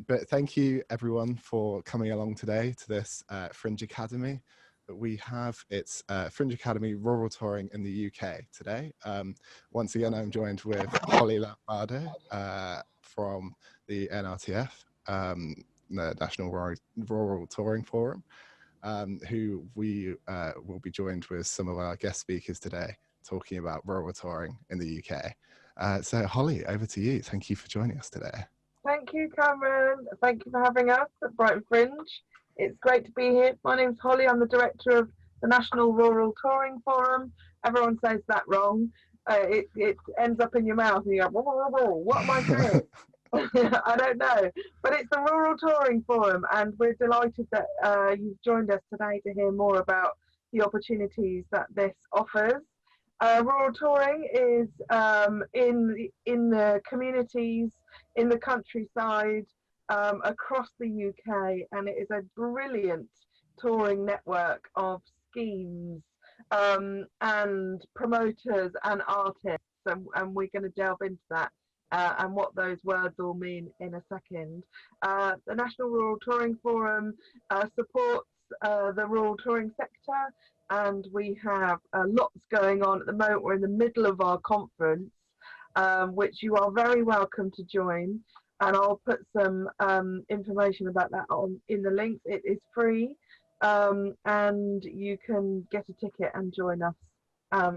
But thank you everyone for coming along today to this Fringe Academy that we have. It's Fringe Academy Rural Touring in the UK today. Once again, I'm joined with Holly Lombardo from the NRTF, the National Rural Touring Forum, who we will be joined with some of our guest speakers today talking about rural touring in the UK. So Holly, over to you. Thank you for joining us today. Thank you, Cameron. Thank you for having us at Brighton Fringe. It's great to be here. My name's Holly. I'm the director of the National Rural Touring Forum. Everyone says that wrong. It ends up in your mouth and you go, whoa, whoa, whoa, what am I saying? I don't know. But it's the Rural Touring Forum, and we're delighted that you've joined us today to hear more about the opportunities that this offers. Rural touring is in the communities, in the countryside, across the UK, and it is a brilliant touring network of schemes and promoters and artists, and we're going to delve into that and what those words all mean in a second. The National Rural Touring Forum supports the rural touring sector, and we have lots going on at the moment. We're in the middle of our conference, which you are very welcome to join, and I'll put some information about that in the links. It is free, and you can get a ticket and join us.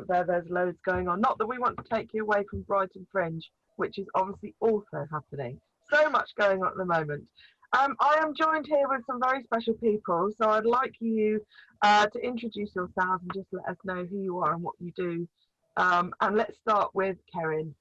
There's loads going on. Not that we want to take you away from Brighton Fringe, which is obviously also happening. So much going on at the moment. I am joined here with some very special people, so I'd like you to introduce yourselves and just let us know who you are and what you do. And let's start with Kerin.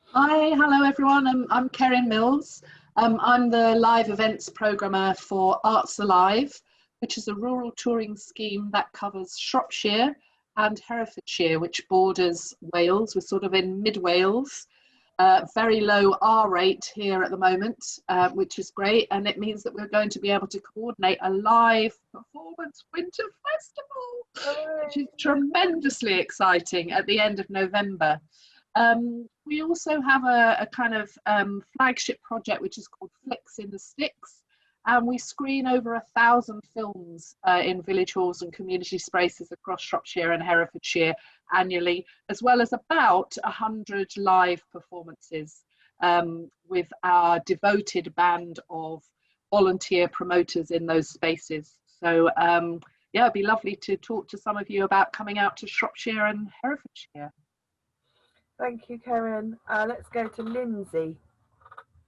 Hi, hello everyone. I'm Kerin Mills. I'm the live events programmer for Arts Alive, which is a rural touring scheme that covers Shropshire and Herefordshire, which borders Wales. We're sort of in mid-Wales. Very low R rate here at the moment, which is great, and it means that we're going to be able to coordinate a live performance winter festival, which is tremendously exciting at the end of November. We also have a kind of flagship project which is called Flicks in the Sticks, and we screen over 1,000 films in village halls and community spaces across Shropshire and Herefordshire annually, as well as about 100 live performances with our devoted band of volunteer promoters in those spaces. So yeah, it'd be lovely to talk to some of you about coming out to Shropshire and Herefordshire. Thank you, Kerin. Let's go to Lindsay.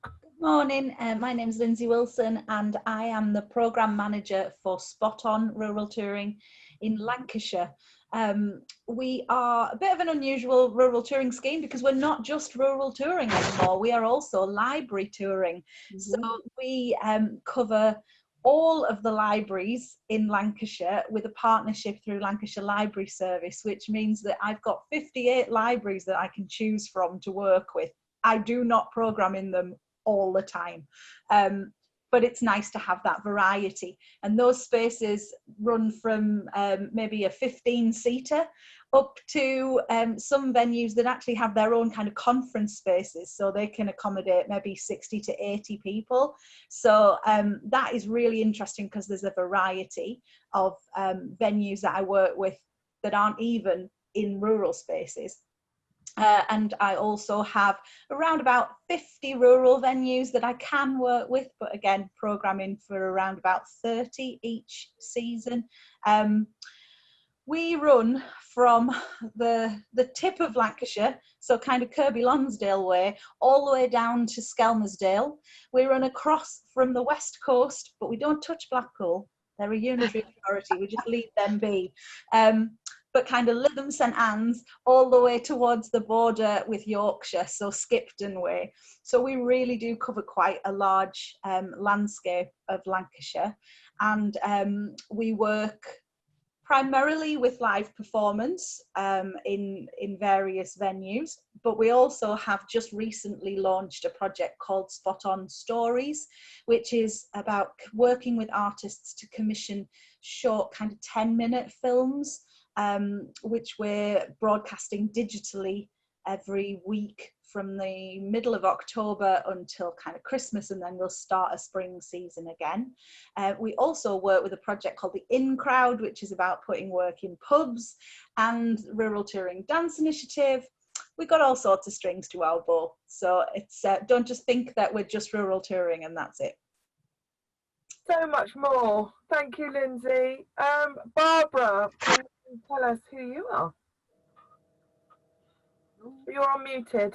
Good morning, my name is Lindsay Wilson, and I am the programme manager for Spot On Rural Touring in Lancashire. We are a bit of an unusual rural touring scheme because we're not just rural touring anymore, we are also library touring. So we cover all of the libraries in Lancashire with a partnership through Lancashire Library Service, which means that I've got 58 libraries that I can choose from to work with. I do not programme in them all the time, but it's nice to have that variety, and those spaces run from maybe a 15-seater up to some venues that actually have their own kind of conference spaces, so they can accommodate maybe 60 to 80 people. So that is really interesting because there's a variety of venues that I work with that aren't even in rural spaces. And I also have around about 50 rural venues that I can work with, but again, programming for around about 30 each season. We run from the tip of Lancashire, so kind of Kirby Lonsdale way, all the way down to Skelmersdale. We run across from the west coast, but we don't touch Blackpool. They're a unitary authority, we just leave them be. But kind of Lytham St Anne's all the way towards the border with Yorkshire, so Skipton way. So we really do cover quite a large landscape of Lancashire, and we work primarily with live performance in various venues, but we also have just recently launched a project called Spot On Stories, which is about working with artists to commission short kind of 10-minute films, which we're broadcasting digitally every week from the middle of October until kind of Christmas, and then we'll start a spring season again. We also work with a project called the In Crowd, which is about putting work in pubs, and Rural Touring Dance Initiative. We've got all sorts of strings to our bow. So it's don't just think that we're just rural touring and that's it. So much more. Thank you, Lindsay. Barbara, can you tell us who you are? You're unmuted.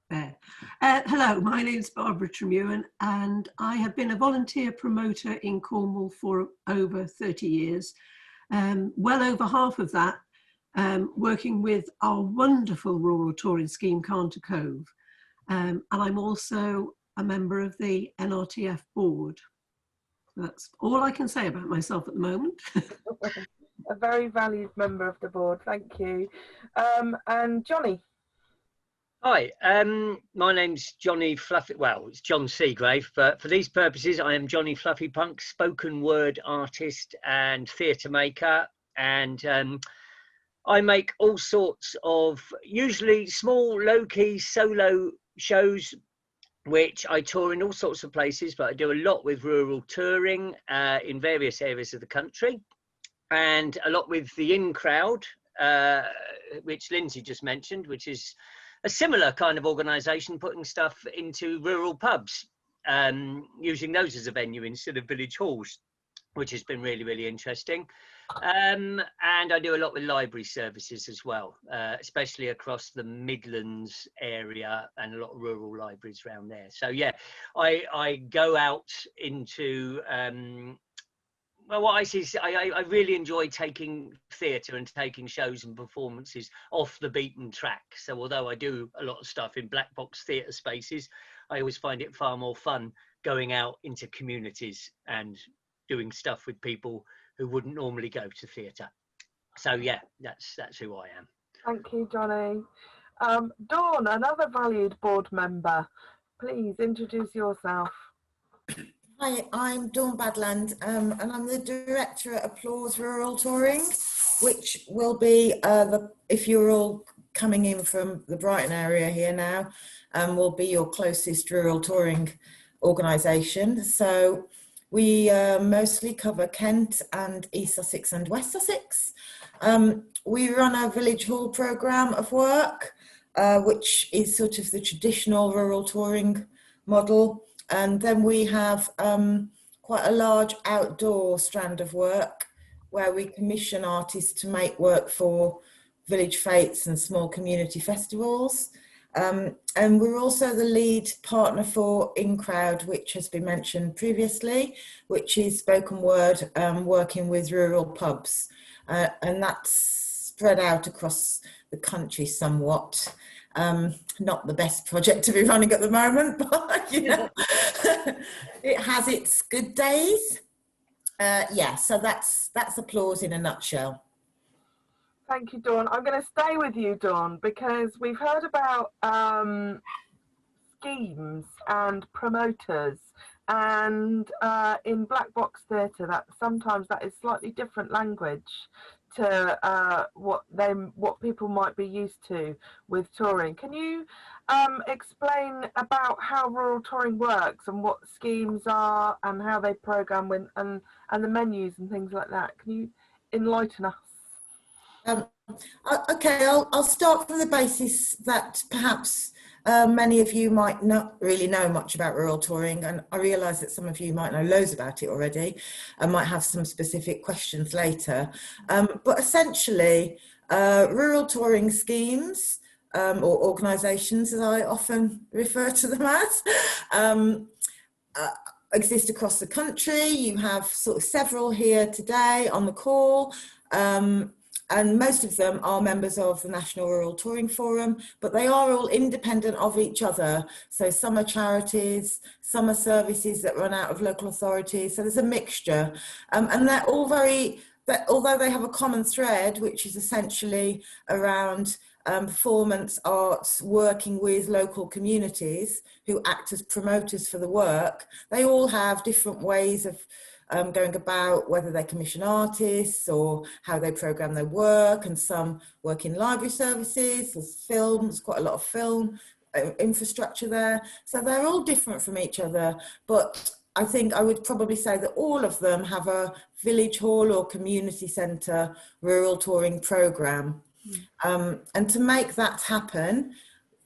There. Hello, my name is Barbara Tremewan, and I have been a volunteer promoter in Cornwall for over 30 years. Well over half of that working with our wonderful rural touring scheme, Canter Cove. And I'm also a member of the NRTF board. That's all I can say about myself at the moment. A very valued member of the board, thank you. And Johnny. Hi, my name's Johnny Fluffy, well, it's John Seagrave, but for these purposes, I am Johnny Fluffy Punk, spoken word artist and theatre maker, and I make all sorts of, usually small, low-key, solo shows, which I tour in all sorts of places, but I do a lot with rural touring in various areas of the country, and a lot with the In Crowd, which Lindsay just mentioned, which is a similar kind of organisation, putting stuff into rural pubs, using those as a venue instead of village halls, which has been really, really interesting. And I do a lot with library services as well, especially across the Midlands area and a lot of rural libraries around there. So yeah, I go out into, well, what I see is I really enjoy taking theatre and taking shows and performances off the beaten track. So although I do a lot of stuff in black box theatre spaces, I always find it far more fun going out into communities and doing stuff with people who wouldn't normally go to theatre. So yeah, that's who I am. Thank you, Johnny. Dawn, another valued board member. Please introduce yourself. Hi, I'm Dawn Badland, and I'm the director at Applause Rural Touring, which will be, if you're all coming in from the Brighton area here now, will be your closest rural touring organisation. So we mostly cover Kent and East Sussex and West Sussex. We run a village hall programme of work, which is sort of the traditional rural touring model. And then we have quite a large outdoor strand of work where we commission artists to make work for village fetes and small community festivals. And we're also the lead partner for In Crowd, which has been mentioned previously, which is spoken word working with rural pubs. And that's spread out across the country somewhat. Not the best project to be running at the moment, but you know, it has its good days. Yeah, so that's Applause in a nutshell. Thank you, Dawn. I'm going to stay with you, Dawn, because we've heard about schemes and promoters, and in black box theatre, that sometimes that is slightly different language to what people might be used to with touring. Can you explain about how rural touring works and what schemes are and how they program and the menus and things like that? Can you enlighten us? Okay, I'll start from the basis that perhaps many of you might not really know much about rural touring, and I realise that some of you might know loads about it already and might have some specific questions later. But essentially, rural touring schemes or organisations, as I often refer to them as, exist across the country. You have sort of several here today on the call. And most of them are members of the National Rural Touring Forum, but they are all independent of each other. So some are charities, some are services that run out of local authorities. So there's a mixture. And they're all although they have a common thread, which is essentially around performance arts, working with local communities who act as promoters for the work, they all have different ways of going about, whether they commission artists or how they program their work, and some work in library services, there's films, quite a lot of film infrastructure there. So they're all different from each other, but I think I would probably say that all of them have a village hall or community centre rural touring programme. And to make that happen,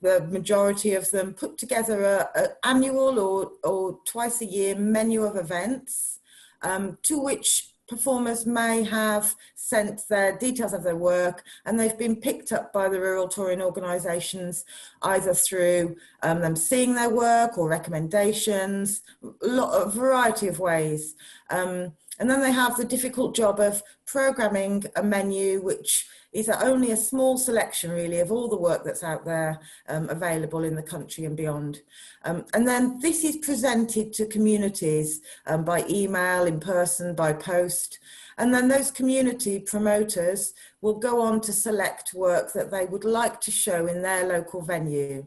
the majority of them put together an annual or twice a year menu of events, to which performers may have sent their details of their work, and they've been picked up by the rural touring organisations either through them seeing their work or recommendations, a variety of ways. And then they have the difficult job of programming a menu which is only a small selection really of all the work that's out there available in the country and beyond. And then this is presented to communities by email, in person, by post. And then those community promoters will go on to select work that they would like to show in their local venue.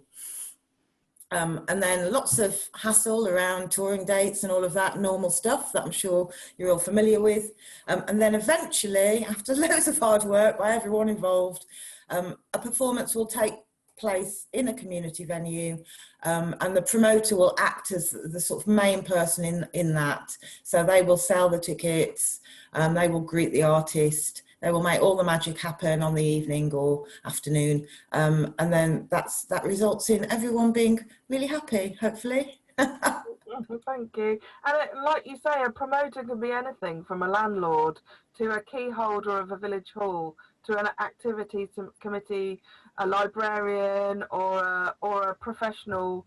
And then lots of hassle around touring dates and all of that normal stuff that I'm sure you're all familiar with. And then eventually, after loads of hard work by everyone involved, a performance will take place in a community venue, and the promoter will act as the sort of main person in that. So they will sell the tickets, they will greet the artist, they will make all the magic happen on the evening or afternoon, and then that results in everyone being really happy, hopefully. Thank you. And like you say, a promoter can be anything from a landlord to a key holder of a village hall to an activity committee, a librarian, or a professional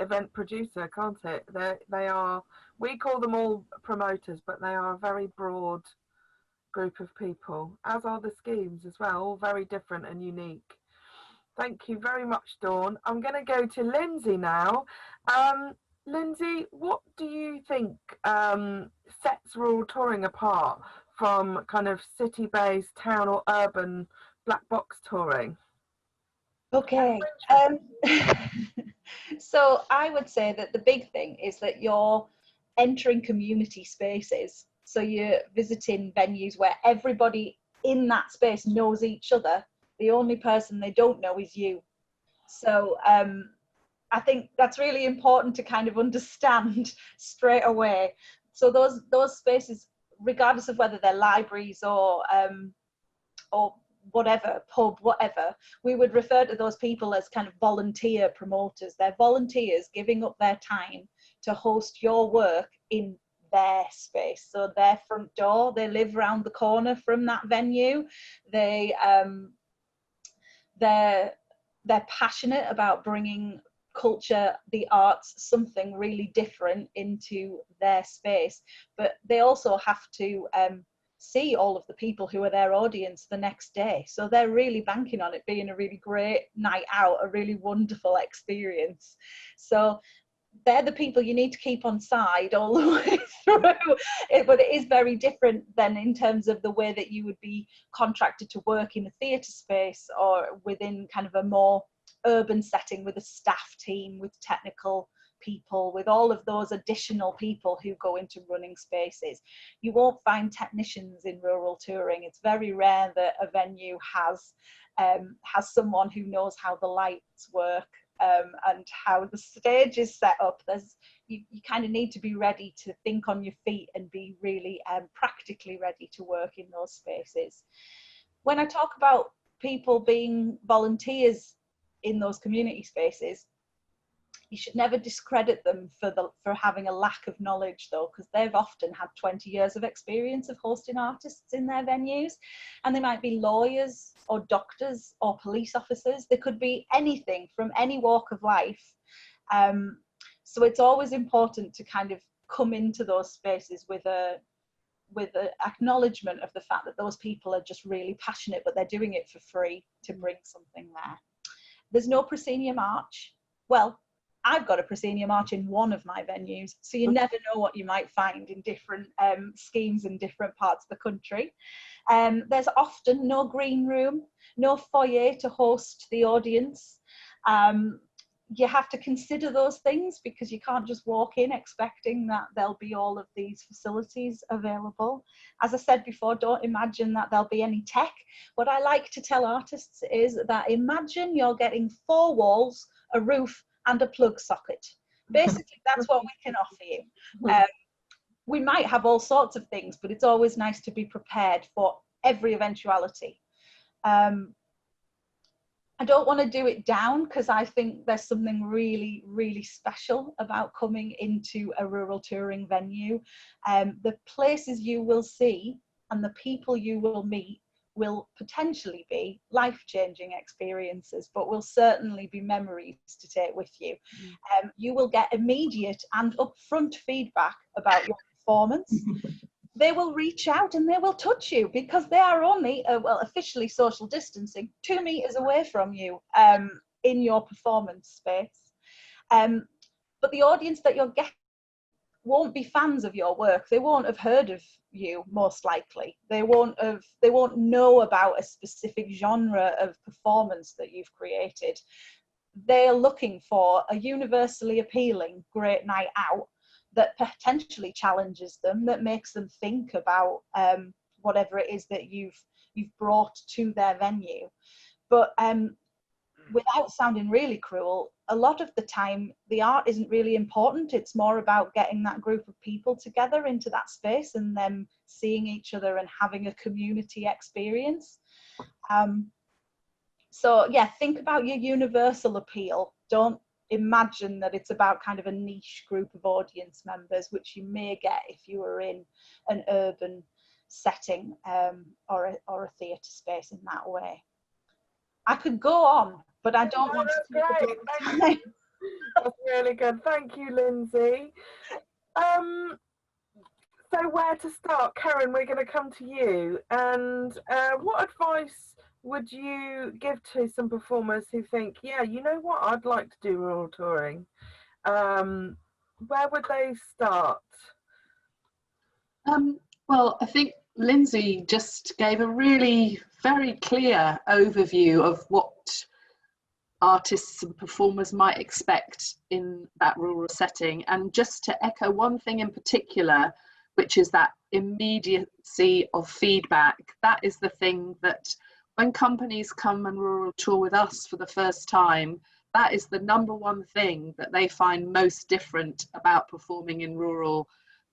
event producer, can't it? They are. We call them all promoters, but they are a very broad group of people, as are the schemes as well, all very different and unique. Thank you very much, Dawn. I'm going to go to Lindsay now. Lindsay, what do you think sets rural touring apart from kind of city-based, town or urban black box touring? Okay. So I would say that the big thing is that you're entering community spaces. So you're visiting venues where everybody in that space knows each other. The only person they don't know is you. So I think that's really important to kind of understand straight away. So those spaces, regardless of whether they're libraries or whatever, pub, whatever, we would refer to those people as kind of volunteer promoters. They're volunteers giving up their time to host your work in their space. So their front door, they live around the corner from that venue. They're passionate about bringing culture, the arts, something really different into their space, but they also have to see all of the people who are their audience the next day. So they're really banking on it being a really great night out, a really wonderful experience. So they're the people you need to keep on side all the way through. But it is very different than in terms of the way that you would be contracted to work in a theatre space or within kind of a more urban setting with a staff team, with technical people, with all of those additional people who go into running spaces. You won't find technicians in rural touring. It's very rare that a venue has someone who knows how the lights work and how the stage is set up. You kind of need to be ready to think on your feet and be really practically ready to work in those spaces. When I talk about people being volunteers in those community spaces, you should never discredit them for having a lack of knowledge, though, because they've often had 20 years of experience of hosting artists in their venues, and they might be lawyers or doctors or police officers. They could be anything from any walk of life. So it's always important to kind of come into those spaces with an acknowledgement of the fact that those people are just really passionate, but they're doing it for free to bring something there. There's no proscenium arch. Well, I've got a proscenium arch in one of my venues, so you never know what you might find in different schemes in different parts of the country. There's often no green room, no foyer to host the audience. you have to consider those things, because you can't just walk in expecting that there'll be all of these facilities available. As I said before, don't imagine that there'll be any tech. What I like to tell artists is that imagine you're getting 4 walls, a roof and a plug socket. Basically, that's what we can offer you. We might have all sorts of things, but it's always nice to be prepared for every eventuality. I don't want to do it down, because I think there's something really, really special about coming into a rural touring venue. The places you will see and the people you will meet will potentially be life-changing experiences, but will certainly be memories to take with you. You will get immediate and upfront feedback about your performance. They will reach out and they will touch you, because they are only, well, officially social distancing 2 meters away from you in your performance space. But the audience that you're getting won't be fans of your work. They won't have heard of you, most likely. They won't know about a specific genre of performance that you've created. They're looking for a universally appealing great night out that potentially challenges them, that makes them think about whatever it is that you've brought to their venue. But without sounding really cruel, a lot of the time the art isn't really important. It's more about getting that group of people together into that space and them seeing each other and having a community experience. So yeah, think about your universal appeal. Don't imagine that it's about kind of a niche group of audience members, which you may get if you were in an urban setting or a theatre space in that way. I could go on, but I don't want to take a bit of time. That's really good. Thank you, Lindsay. So where to start? Karen, we're going to come to you. And what advice would you give to some performers who think, yeah, you know what, I'd like to do rural touring? Where would they start? Well, I think Lindsay just gave a really very clear overview of what artists and performers might expect in that rural setting. And just to echo one thing in particular, which is that immediacy of feedback. That is the thing that when companies come and rural tour with us for the first time, that is the #1 thing that they find most different about performing in rural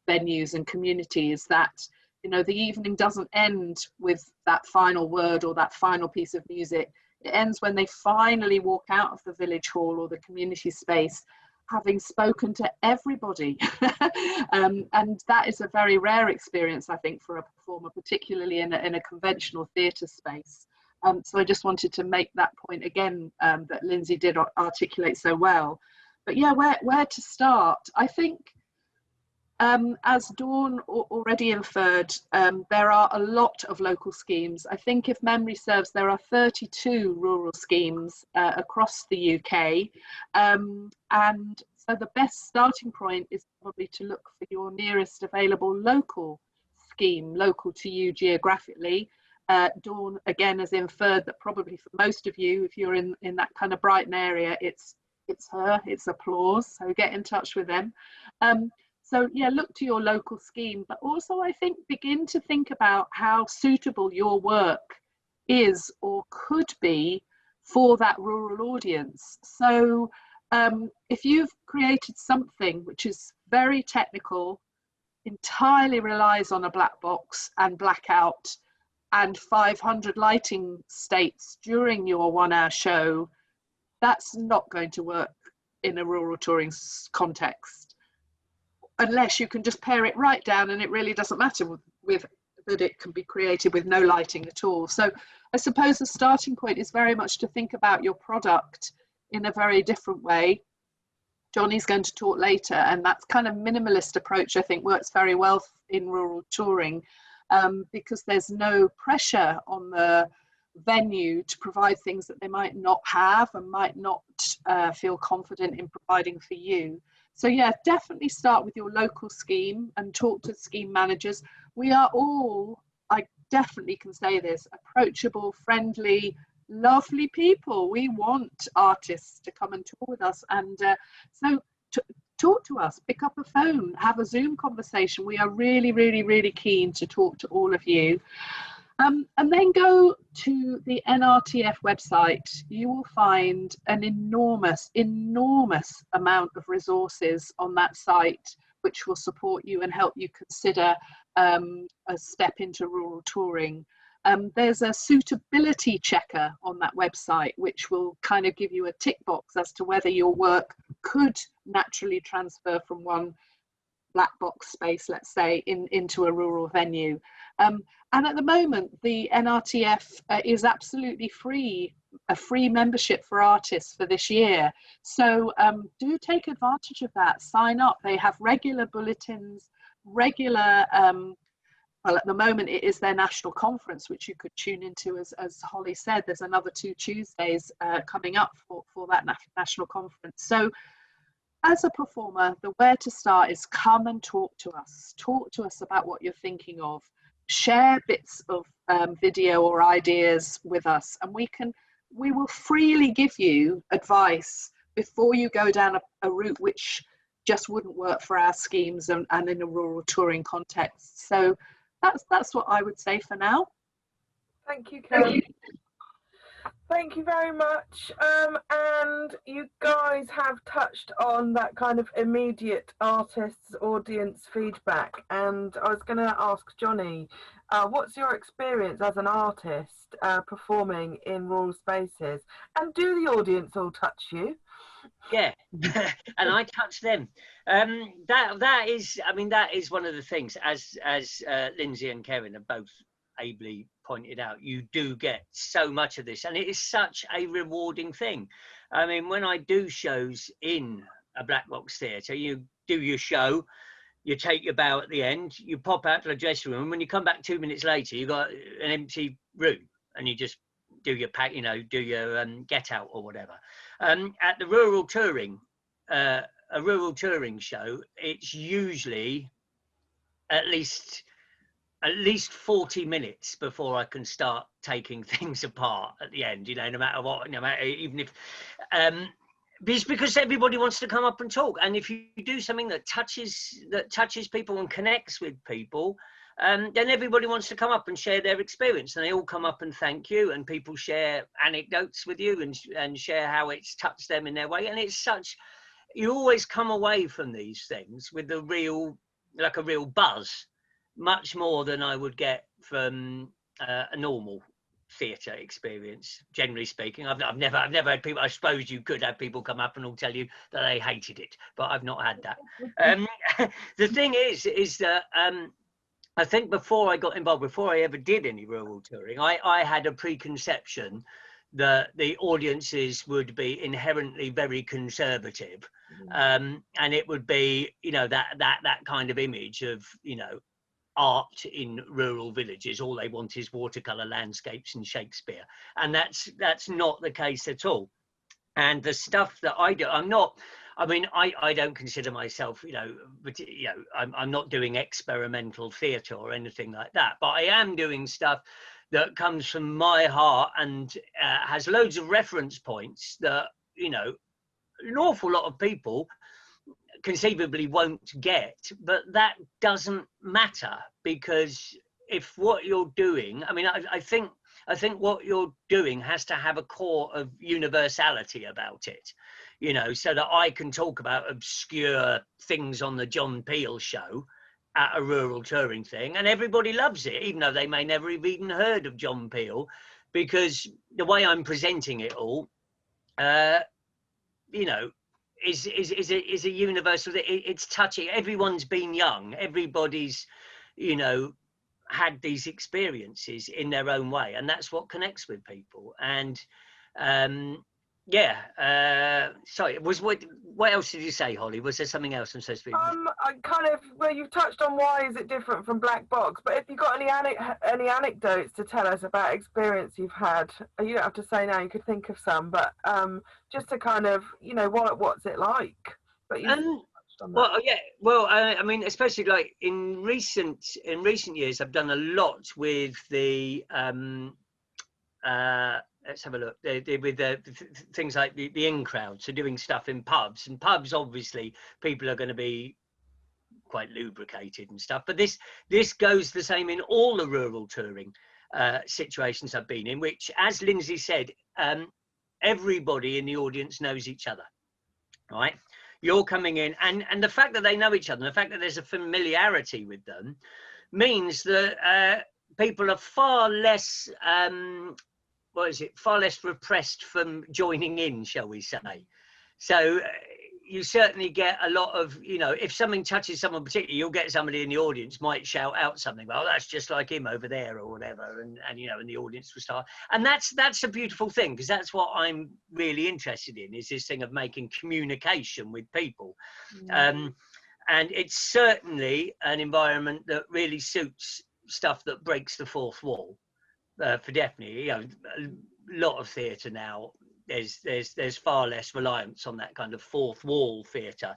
venues and communities, that, you know, the evening doesn't end with that final word or that final piece of music. It ends when they finally walk out of the village hall or the community space, having spoken to everybody. And that is a very rare experience, I think, for a performer, particularly in a conventional theatre space. So I just wanted to make that point again, that Lindsay did articulate so well. But yeah, where to start? I think, as Dawn already inferred, there are a lot of local schemes. I think, if memory serves, there are 32 rural schemes across the UK. And so the best starting point is probably to look for your nearest available local scheme, local to you geographically. Dawn again has inferred that probably for most of you, if you're in that kind of Brighton area, it's Applause, so get in touch with them. So yeah, look to your local scheme, but also I think begin to think about how suitable your work is or could be for that rural audience. So if you've created something which is very technical, entirely relies on a black box and blackout and 500 lighting states during your 1-hour show, that's not going to work in a rural touring context, unless you can just pare it right down and it really doesn't matter with that it can be created with no lighting at all. So I suppose the starting point is very much to think about your product in a very different way. Johnny's going to talk later, and that kind of minimalist approach I think works very well in rural touring, because there's no pressure on the venue to provide things that they might not have and might not feel confident in providing for you. So yeah, definitely start with your local scheme and talk to scheme managers. We are all, I definitely can say this, approachable, friendly, lovely people. We want artists to come and talk with us, and so talk to us, pick up a phone, have a Zoom conversation. We are really, really, really keen to talk to all of you. And then go to the NRTF website. You will find an enormous amount of resources on that site, which will support you and help you consider a step into rural touring. There's a suitability checker on that website, which will kind of give you a tick box as to whether your work could naturally transfer from one black box space, let's say, into a rural venue. And at the moment, the NRTF is absolutely free, a free membership for artists for this year. So do take advantage of that, sign up. They have regular bulletins, regular, well, at the moment it is their national conference, which you could tune into, as Holly said. There's another 2 Tuesdays coming up for that national conference. So as a performer, the where to start is come and talk to us. Talk to us about what you're thinking of. Share bits of video or ideas with us, and we will freely give you advice before you go down a route which just wouldn't work for our schemes and in a rural touring context. So that's what I would say for now. Thank you, Karen. Thank you very much. And you guys have touched on that kind of immediate artist's audience feedback. And I was going to ask Johnny, what's your experience as an artist performing in rural spaces? And do the audience all touch you? Yeah, and I touch them. That is one of the things, as Lindsay and Karen have both ably pointed out, you do get so much of this, and it is such a rewarding thing. I mean, when I do shows in a black box theatre, you do your show, you take your bow at the end, you pop out to the dressing room, and when you come back 2 minutes later, you got an empty room, and you just do your pack, do your get out or whatever. At the rural touring, a rural touring show, it's usually at least 40 minutes before I can start taking things apart at the end, no matter what, even if, it's because everybody wants to come up and talk. And if you do something that touches people and connects with people, then everybody wants to come up and share their experience, and they all come up and thank you, and people share anecdotes with you and share how it's touched them in their way. And it's such, you always come away from these things with a real buzz, much more than I would get from a normal theatre experience, generally speaking. I've never had people, I suppose you could have people come up and all tell you that they hated it, but I've not had that. The thing is that I think before I got involved, before I ever did any rural touring, I had a preconception that the audiences would be inherently very conservative, and it would be, that kind of image of, art in rural villages. All they want is watercolor landscapes and Shakespeare, and that's not the case at all. And the stuff that I do, I don't consider myself, I'm not doing experimental theatre or anything like that, but I am doing stuff that comes from my heart and has loads of reference points that, an awful lot of people conceivably won't get, but that doesn't matter, because if what you're doing, I think what you're doing has to have a core of universality about it, so that I can talk about obscure things on the John Peel show at a rural touring thing, and everybody loves it, even though they may never have even heard of John Peel, because the way I'm presenting it all, is a universal. It's touching. Everyone's been young. Everybody's, had these experiences in their own way, and that's what connects with people. And sorry, what else did you say, Holly? Was there something else I'm supposed to be? You've touched on why is it different from black box, but if you've got any anecdotes to tell us about experience you've had, you don't have to say now, you could think of some, but just to kind of, what's it like? But especially like in recent years, I've done a lot with the let's have a look. With things like the in crowd, so doing stuff in pubs, and pubs obviously people are going to be quite lubricated and stuff, but this goes the same in all the rural touring situations I've been in, which, as Lindsay said, everybody in the audience knows each other, right? You're coming in, and the fact that they know each other, and the fact that there's a familiarity with them, means that people are far less far less repressed from joining in, shall we say. So you certainly get a lot of, you know, if something touches someone particularly, you'll get somebody in the audience might shout out something, well, that's just like him over there or whatever, and you know, and the audience will start. And that's a beautiful thing, because that's what I'm really interested in, is this thing of making communication with people. And it's certainly an environment that really suits stuff that breaks the fourth wall, for definitely, you know, a lot of theatre now, there's far less reliance on that kind of fourth wall theatre,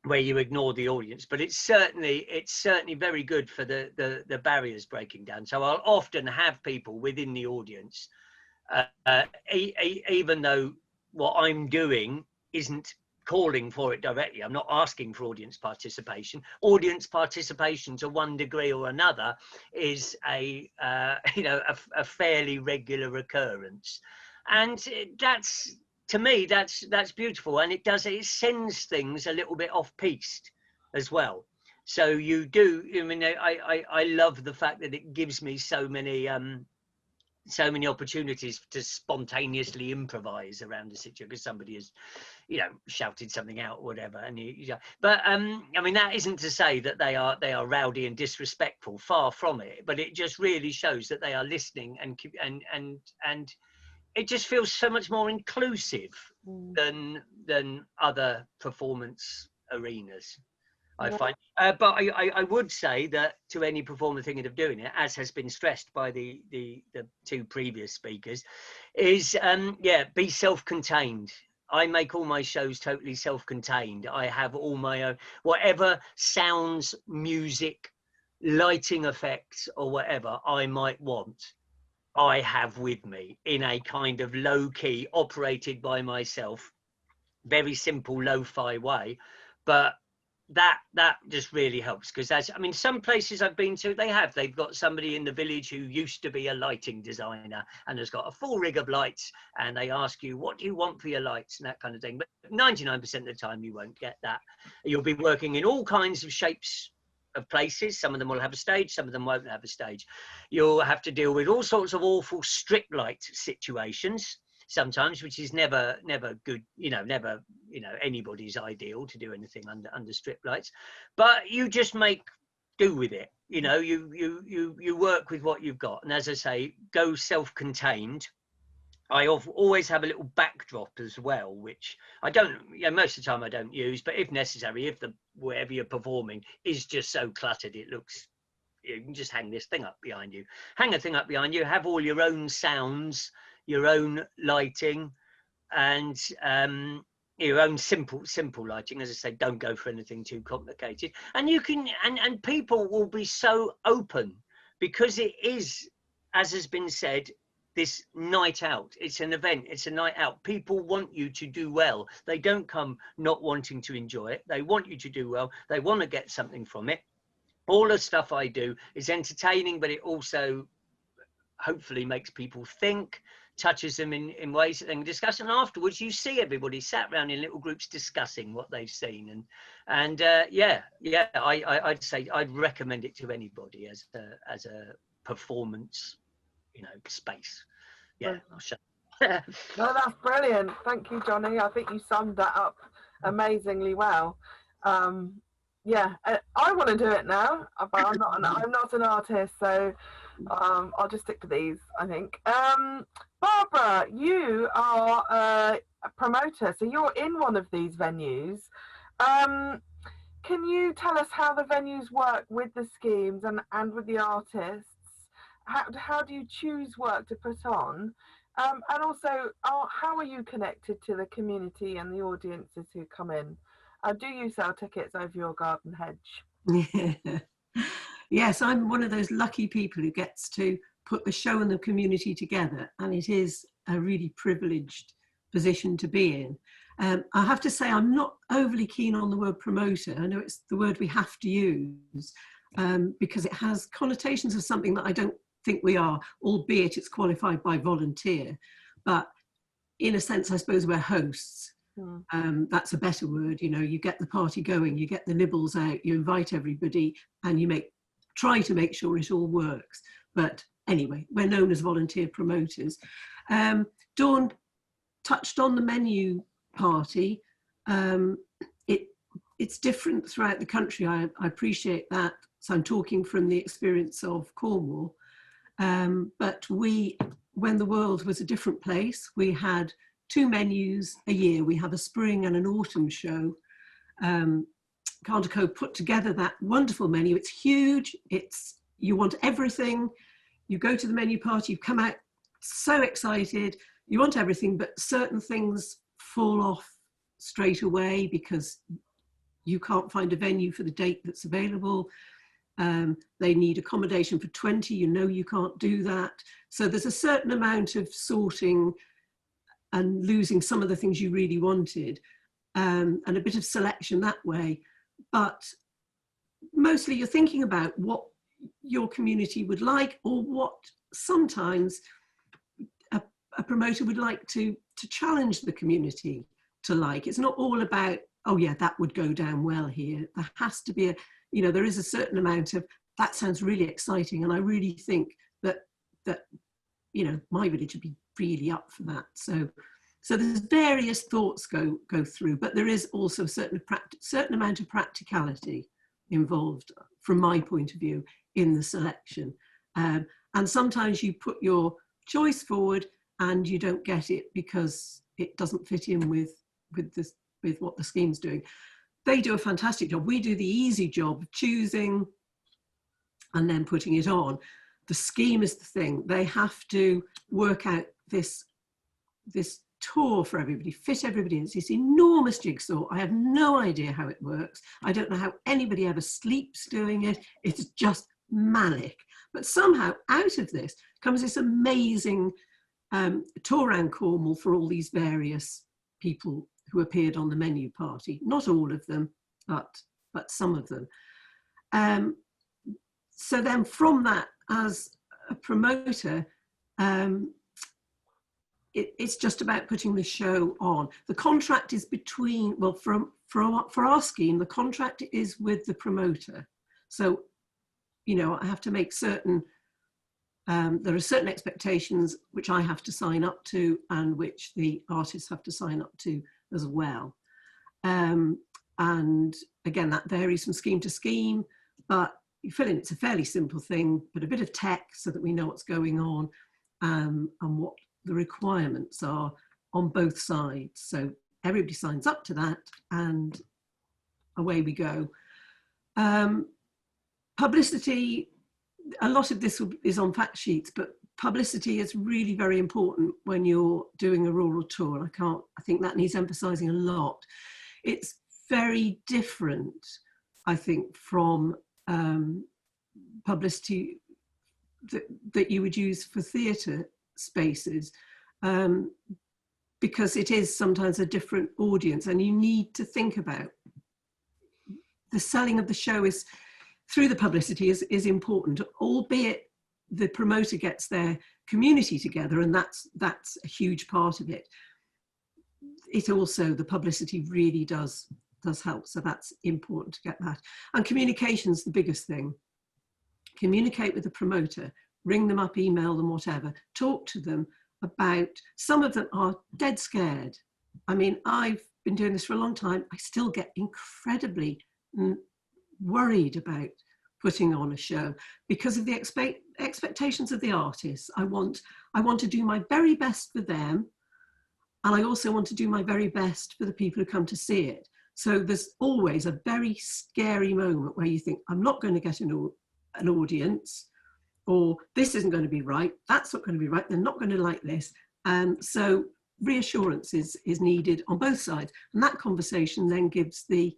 where you ignore the audience. But it's certainly very good for the barriers breaking down. So I'll often have people within the audience, even though what I'm doing isn't calling for it directly. I'm not asking for audience participation. Audience participation, to one degree or another, is a fairly regular occurrence. And that's, to me, that's beautiful, and it sends things a little bit off piste as well. So you do, I mean, I love the fact that it gives me so many opportunities to spontaneously improvise around the situation, because somebody has, you know, shouted something out or whatever. And but I mean, that isn't to say that they are rowdy and disrespectful, far from it, but it just really shows that they are listening, and it just feels so much more inclusive than other performance arenas, I find. But I would say that to any performer thinking of doing it, as has been stressed by the two previous speakers, is be self-contained. I make all my shows totally self-contained. I have all my own, whatever sounds, music, lighting effects or whatever I might want, I have with me in a kind of low key, operated by myself, very simple lo-fi way. But that just really helps, because I mean, some places I've been to, they've got somebody in the village who used to be a lighting designer and has got a full rig of lights, and they ask you, what do you want for your lights, and that kind of thing. But 99% of the time you won't get that. You'll be working in all kinds of shapes of places. Some of them will have a stage, some of them won't have a stage. You'll have to deal with all sorts of awful strip light situations sometimes, which is never good, never anybody's ideal to do anything under strip lights. But you just make do with it. You work with what you've got, and as I say, go self-contained. I always have a little backdrop as well, which I don't, most of the time I don't use, but if necessary, if wherever you're performing is just so cluttered, it looks, you can just hang this thing up behind you. Hang a thing up behind you, have all your own sounds, your own lighting, and your own simple lighting. As I say, don't go for anything too complicated. And you can, and people will be so open, because it is, as has been said, this night out. It's an event, it's a night out. People want you to do well. They don't come not wanting to enjoy it. They want you to do well. They want to get something from it. All the stuff I do is entertaining, but it also hopefully makes people think, touches them in ways that they can discuss. And afterwards you see everybody sat around in little groups discussing what they've seen. And I'd say I'd recommend it to anybody as a performance space. I'll shut No, that's brilliant. Thank you, Johnny. I think you summed that up amazingly well. I want to do it now, but I'm not an artist, so I'll just stick to these, I think. Barbara, you are a promoter, so you're in one of these venues. Can you tell us how the venues work with the schemes and with the artists? How do you choose work to put on? And also, how are you connected to the community and the audiences who come in? Do you sell tickets over your garden hedge? Yes, I'm one of those lucky people who gets to put the show and the community together, and it is a really privileged position to be in. I have to say I'm not overly keen on the word promoter. I know it's the word we have to use because it has connotations of something that I don't think we are, albeit it's qualified by volunteer. But in a sense, I suppose we're hosts. That's a better word. You know, you get the party going, you get the nibbles out, you invite everybody, and you try to make sure it all works. But anyway, we're known as volunteer promoters. Dawn touched on the menu party. It's different throughout the country. I appreciate that. So I'm talking from the experience of Cornwall. But when the world was a different place, we had 2 menus a year. We have a spring and an autumn show. Cardico put together that wonderful menu. It's huge. You want everything. You go to the menu party, you come out so excited. You want everything, but certain things fall off straight away because you can't find a venue for the date that's available. They need accommodation for 20, you know you can't do that. So there's a certain amount of sorting and losing some of the things you really wanted, and a bit of selection that way. But mostly you're thinking about what your community would like, or what sometimes a promoter would like to challenge the community to like. It's not all about, oh yeah, that would go down well here. There has to be there is a certain amount of, that sounds really exciting, and I really think that my village would be really up for that. So there's various thoughts go through, but there is also a certain amount of practicality involved from my point of view in the selection. And sometimes you put your choice forward and you don't get it because it doesn't fit in with what the scheme's doing. They do a fantastic job. We do the easy job of choosing and then putting it on. The scheme is the thing. They have to work out this tour for everybody, fit everybody in. It's this enormous jigsaw. I have no idea how it works. I don't know how anybody ever sleeps doing it. It's just manic. But somehow out of this comes this amazing tour around Cornwall for all these various people who appeared on the menu party. Not all of them, but some of them. So then from that, as a promoter, it's just about putting the show on. The contract is between, well, for our scheme, the contract is with the promoter. So, I have to make certain, there are certain expectations which I have to sign up to and which the artists have to sign up to as well. And again, that varies from scheme to scheme, but you fill in, it's a fairly simple thing, but a bit of text so that we know what's going on and what the requirements are on both sides. So everybody signs up to that and away we go. Publicity, a lot of this is on fact sheets, but publicity is really very important when you're doing a rural tour. I think that needs emphasising a lot. It's very different, I think, from publicity that you would use for theatre spaces, because it is sometimes a different audience, and you need to think about the selling of the show is through the publicity is important, albeit the promoter gets their community together, and that's a huge part of it. It also, the publicity really does help, so that's important to get that. And communication's the biggest thing. Communicate with the promoter, ring them up, email them, whatever, talk to them about, some of them are dead scared. I mean, I've been doing this for a long time. I still get incredibly worried about putting on a show because of the expectations of the artists. I want to do my very best for them, and I also want to do my very best for the people who come to see it. So there's always a very scary moment where you think, I'm not going to get an audience, or this isn't going to be right, that's not going to be right, they're not going to like this. And so reassurance is needed on both sides. And that conversation then gives the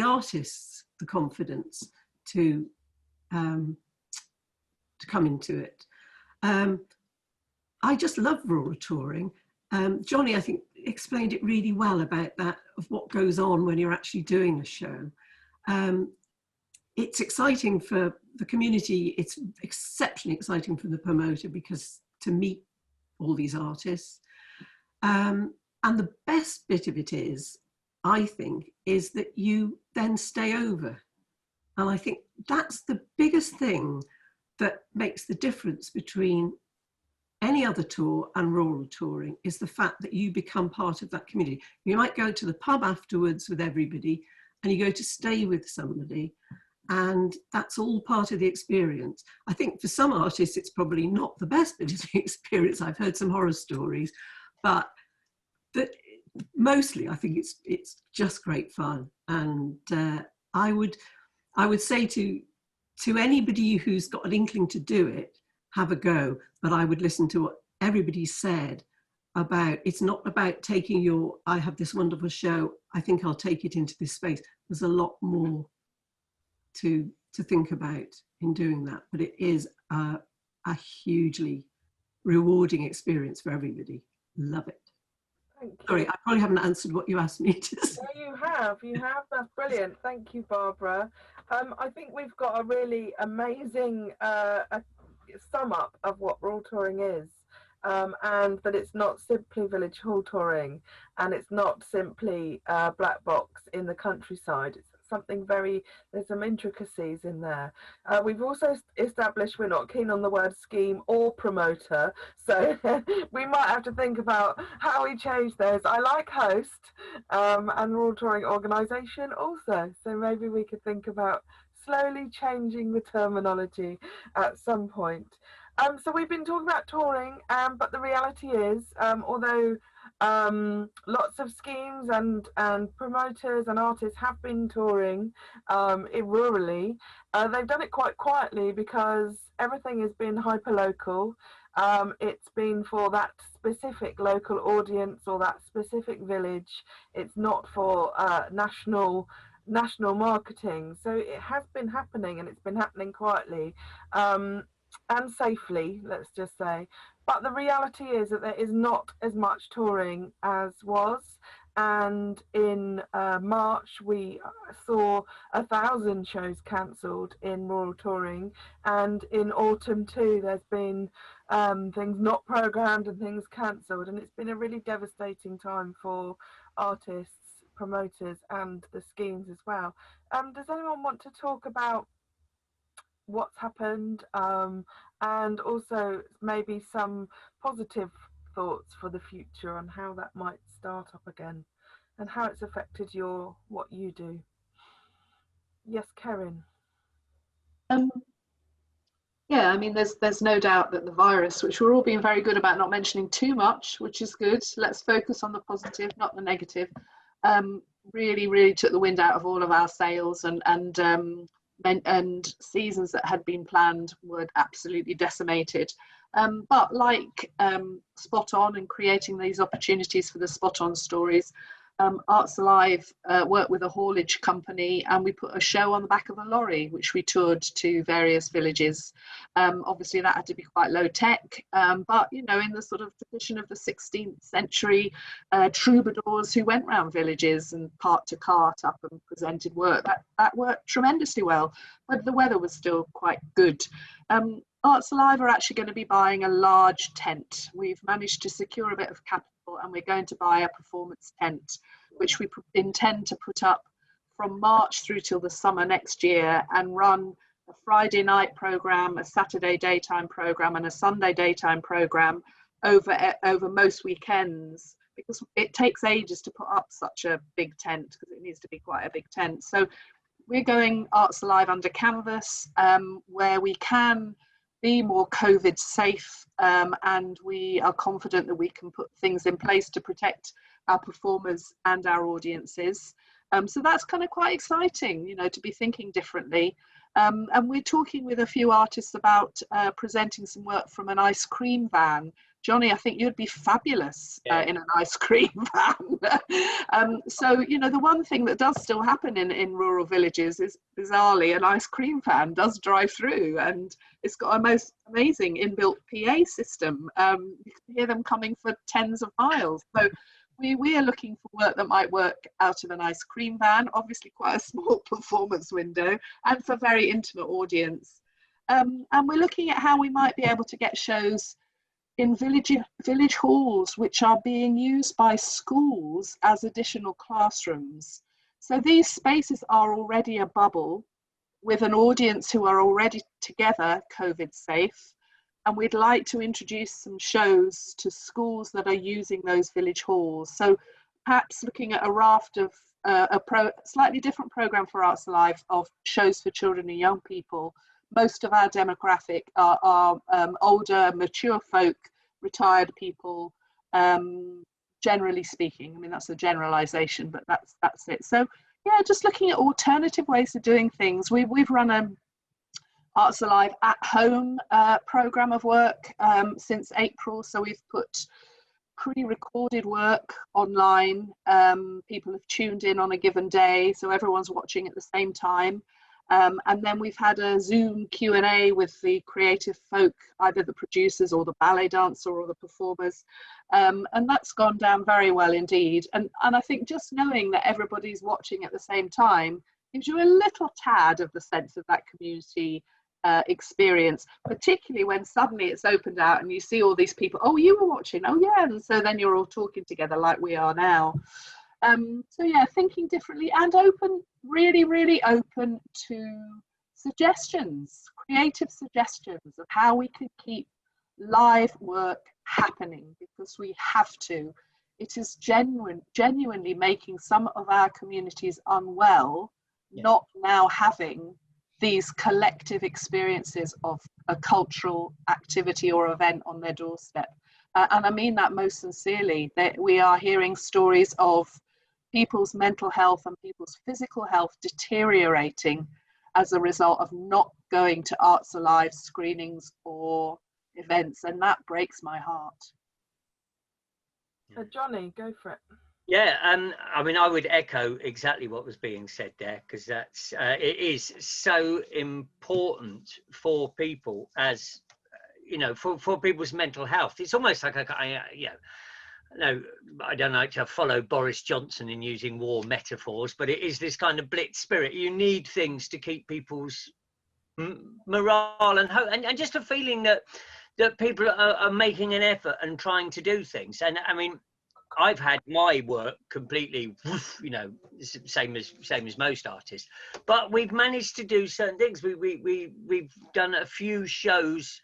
artists the confidence to come into it. I just love rural touring. Johnny, I think, explained it really well about that, of what goes on when you're actually doing a show. It's exciting for the community. It's exceptionally exciting for the promoter, because to meet all these artists. And the best bit of it is, I think, is that you then stay over. And I think that's the biggest thing that makes the difference between any other tour and rural touring, is the fact that you become part of that community. You might go to the pub afterwards with everybody, and you go to stay with somebody, and that's all part of the experience. I think for some artists, it's probably not the best bit of the experience. I've heard some horror stories, but mostly I think it's just great fun. And I would say to anybody who's got an inkling to do it, have a go, but I would listen to what everybody said about, it's not about taking I have this wonderful show, I think I'll take it into this space. There's a lot more to think about in doing that, but it is a hugely rewarding experience for everybody. Love it. Thank you. Sorry, I probably haven't answered what you asked me to say. No, you have, that's brilliant. Thank you, Barbara. I think we've got a really amazing sum up of what rural touring is, and that it's not simply village hall touring, and it's not simply black box in the countryside. It's something there's some intricacies in there. We've also established we're not keen on the word scheme or promoter, so we might have to think about how we change those. I like host and rural touring organisation also, so maybe we could think about slowly changing the terminology at some point. So we've been talking about touring, but the reality is, although lots of schemes and promoters and artists have been touring rurally, they've done it quite quietly, because everything has been hyper-local. It's been for that specific local audience or that specific village. It's not for national marketing. So it has been happening, and it's been happening quietly and safely, let's just say. But the reality is that there is not as much touring as was, and in March we saw 1,000 shows cancelled in rural touring, and in autumn too there's been things not programmed and things cancelled, and it's been a really devastating time for artists, promoters and the schemes as well. Does anyone want to talk about what's happened, and also maybe some positive thoughts for the future on how that might start up again and how it's affected what you do? Yes, Karen. Yeah, I mean, there's no doubt that the virus, which we're all being very good about not mentioning too much, which is good. Let's focus on the positive, not the negative. Really took the wind out of all of our sails, and seasons that had been planned were absolutely decimated. But like Spot On and creating these opportunities for the Spot On stories, Arts Alive worked with a haulage company, and we put a show on the back of a lorry, which we toured to various villages. Obviously that had to be quite low tech, but in the sort of tradition of the 16th century troubadours who went around villages and part to cart up and presented work, that worked tremendously well, but the weather was still quite good. Arts Alive are actually going to be buying a large tent. We've managed to secure a bit of capital, and we're going to buy a performance tent, which we intend to put up from March through till the summer next year, and run a Friday night program, a Saturday daytime program and a Sunday daytime program over most weekends, because it takes ages to put up such a big tent, because it needs to be quite a big tent. So we're going Arts Alive under canvas, where we can be more COVID safe, and we are confident that we can put things in place to protect our performers and our audiences. So that's kind of quite exciting, to be thinking differently. And we're talking with a few artists about presenting some work from an ice cream van Johnny, I think you'd be fabulous in an ice cream van. So, you know, the one thing that does still happen in rural villages is, bizarrely, an ice cream van does drive through, and it's got a most amazing inbuilt PA system. You can hear them coming for tens of miles. So we are looking for work that might work out of an ice cream van, obviously quite a small performance window, and for very intimate audience. And we're looking at how we might be able to get shows in village halls, which are being used by schools as additional classrooms. So these spaces are already a bubble with an audience who are already together COVID safe. And we'd like to introduce some shows to schools that are using those village halls. So perhaps looking at a raft of slightly different program for Arts Alive of shows for children and young people. Most of our demographic are older, mature folk, retired people, generally speaking. I mean, that's a generalization, but that's it. So yeah, just looking at alternative ways of doing things. We've run a Arts Alive at home program of work since April. So we've put pre-recorded work online. People have tuned in on a given day, so everyone's watching at the same time. And then we've had a Zoom Q&A with the creative folk, either the producers or the ballet dancer or the performers. And that's gone down very well indeed. And I think just knowing that everybody's watching at the same time gives you a little tad of the sense of that community experience, particularly when suddenly it's opened out and you see all these people, oh, you were watching, oh yeah, and so then you're all talking together like we are now. So yeah, thinking differently and open, really open to suggestions, creative suggestions of how we could keep live work happening, because we have to. It is genuinely making some of our communities unwell, not now having these collective experiences of a cultural activity or event on their doorstep. And I mean that most sincerely, that we are hearing stories of people's mental health and people's physical health deteriorating as a result of not going to Arts Alive screenings or events, and that breaks my heart. Johnny, go for it. Yeah, I mean, I would echo exactly what was being said there, because that's it is so important for people, as you know, for people's mental health. It's almost like no, I don't like to follow Boris Johnson in using war metaphors, but it is this kind of blitz spirit. You need things to keep people's morale and hope, and just a feeling that people are making an effort and trying to do things. And I mean, I've had my work completely, you know, same as most artists, but we've managed to do certain things. We've done a few shows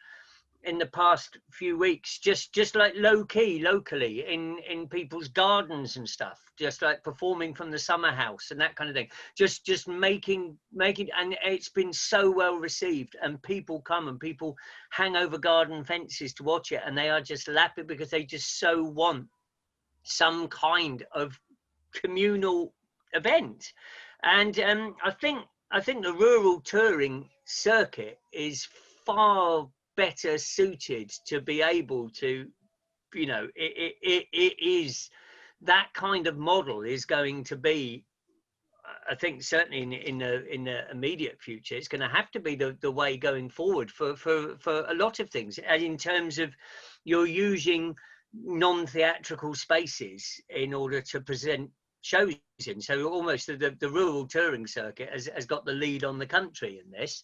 in the past few weeks, just like low key locally in people's gardens and stuff, just like performing from the summer house and that kind of thing, just making, and it's been so well received, and people come and people hang over garden fences to watch it, and they are just laughing because they just so want some kind of communal event. And I think the rural touring circuit is far better suited to be able to, you know, it is that kind of model is going to be, I think certainly in the immediate future, it's going to have to be the way going forward for a lot of things. And in terms of you're using non-theatrical spaces in order to present shows in, so almost the rural touring circuit has got the lead on the country in this,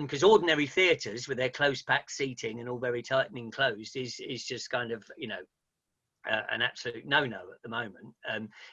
because ordinary theatres with their close packed seating and all very tight and enclosed is just kind of, you know, an absolute no-no at the moment,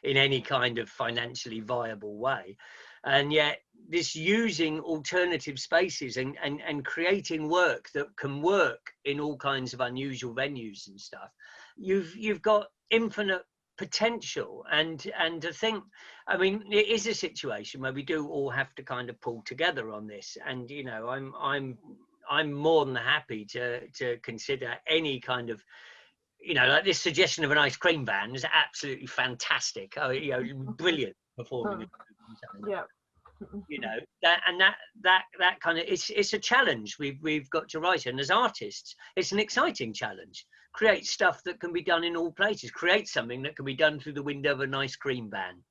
in any kind of financially viable way. And yet this using alternative spaces and creating work that can work in all kinds of unusual venues and stuff, you've got infinite potential. And I think, I mean, it is a situation where we do all have to kind of pull together on this. And, you know, I'm more than happy to consider any kind of, you know, like this suggestion of an ice cream van is absolutely fantastic. Oh, you know, brilliant performing. Yeah. You know, that kind of, it's a challenge we've got to write. And as artists, it's an exciting challenge, create stuff that can be done in all places. Create something that can be done through the window of an ice cream van.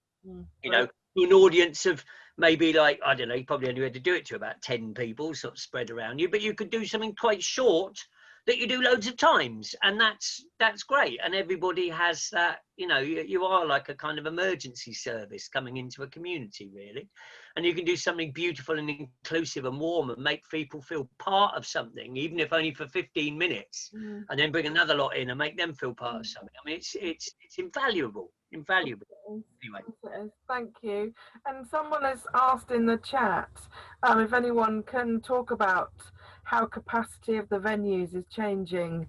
You know, to an audience of maybe like, I don't know, you probably only had to do it to about 10 people, sort of spread around you, but you could do something quite short that you do loads of times, and that's great. And everybody has that, you know, you are like a kind of emergency service coming into a community, really. And you can do something beautiful and inclusive and warm and make people feel part of something, even if only for 15 minutes, and then bring another lot in and make them feel part of something. I mean, it's invaluable. Anyway. Thank you. And someone has asked in the chat if anyone can talk about how capacity of the venues is changing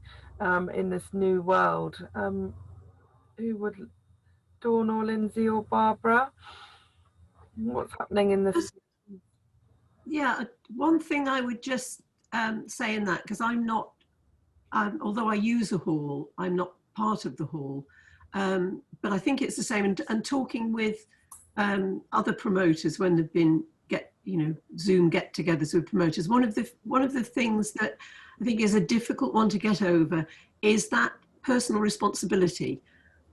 in this new world. Who would, Dawn or Lindsay or Barbara? What's happening in this? Yeah, one thing I would just say in that, because I'm not, although I use a hall, I'm not part of the hall, but I think it's the same. And talking with other promoters when they've been Zoom get-togethers with promoters, one of the things that I think is a difficult one to get over is that personal responsibility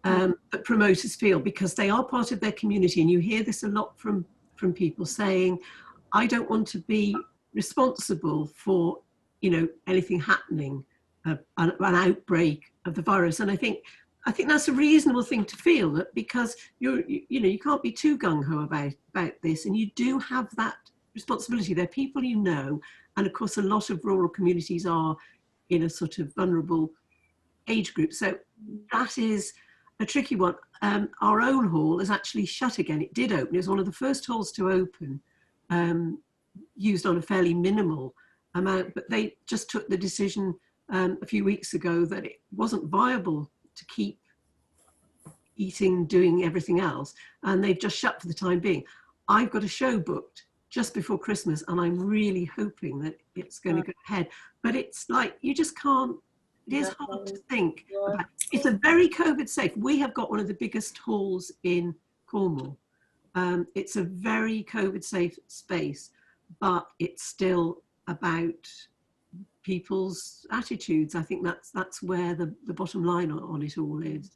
that promoters feel, because they are part of their community. And you hear this a lot from people saying, I don't want to be responsible for, anything happening, an outbreak of the virus. And I think that's a reasonable thing to feel, that because you can't be too gung-ho about this, and you do have that responsibility. They're people you know, and of course a lot of rural communities are in a sort of vulnerable age group. So that is a tricky one. Our own hall is actually shut again. It did open. It was one of the first halls to open, used on a fairly minimal amount, but they just took the decision a few weeks ago that it wasn't viable to keep eating, doing everything else, and they've just shut for the time being. I've got a show booked just before Christmas, and I'm really hoping that it's going to go ahead. But it's like, you just can't, it is hard to think about. It's a very COVID safe. We have got one of the biggest halls in Cornwall. It's a very COVID safe space, but it's still about people's attitudes. I think that's where the bottom line on it all is.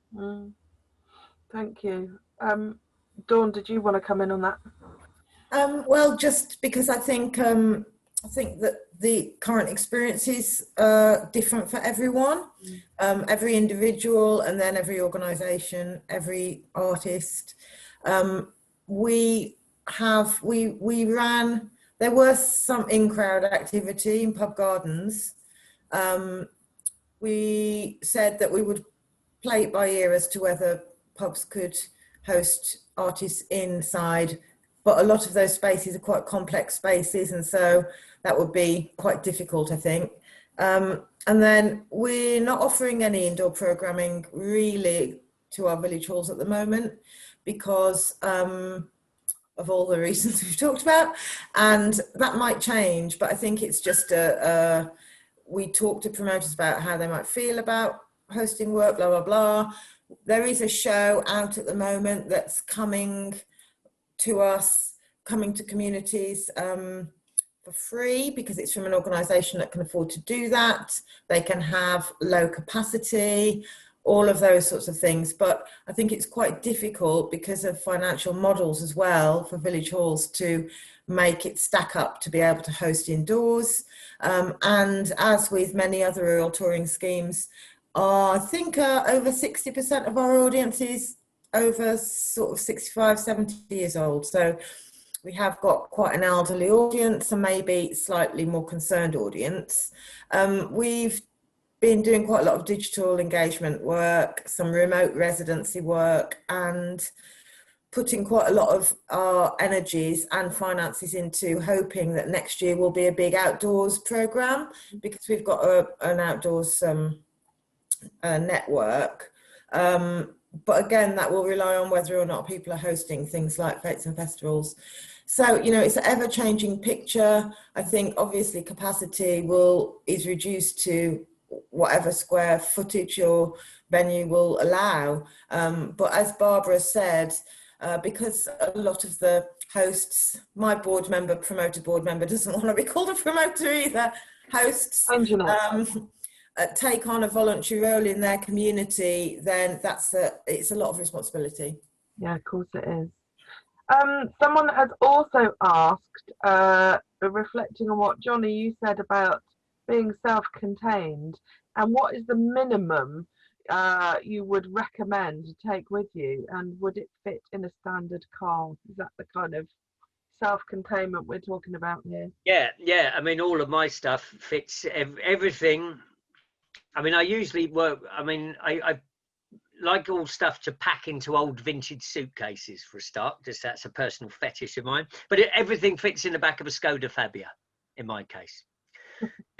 Thank you. Dawn, did you want to come in on that? Well, just because I think that the current experience is different for everyone, every individual, and then every organisation, every artist. We ran. There was some in-crowd activity in pub gardens. We said that we would play it by ear as to whether pubs could host artists inside, but a lot of those spaces are quite complex spaces, and so that would be quite difficult, I think. And then we're not offering any indoor programming really to our village halls at the moment because of all the reasons we've talked about, and that might change, but I think it's just we talk to promoters about how they might feel about hosting work, blah, blah, blah. There is a show out at the moment that's coming to us, coming to communities for free, because it's from an organisation that can afford to do that. They can have low capacity, all of those sorts of things. But I think it's quite difficult because of financial models as well for village halls to make it stack up to be able to host indoors. And as with many other rural touring schemes, I think over 60% of our audience is over sort of 65, 70 years old. So we have got quite an elderly audience and maybe slightly more concerned audience. We've been doing quite a lot of digital engagement work, some remote residency work, and putting quite a lot of our energies and finances into hoping that next year will be a big outdoors programme, because we've got an outdoors network. But again, that will rely on whether or not people are hosting things like fetes and festivals. So, it's an ever-changing picture. I think obviously capacity is reduced to whatever square footage your venue will allow. But as Barbara said, because a lot of the hosts, my promoter board member doesn't want to be called a promoter either, hosts, take on a voluntary role in their community, then it's a lot of responsibility. Yeah, of course it is. Someone has also asked, reflecting on what Johnny you said about being self-contained, and what is the minimum you would recommend to take with you, and would it fit in a standard car? Is that the kind of self-containment we're talking about here? Yeah. I mean, all of my stuff fits everything. I mean, I usually work. I mean, I like all stuff to pack into old vintage suitcases for a start. Just that's a personal fetish of mine. But everything fits in the back of a Skoda Fabia, in my case.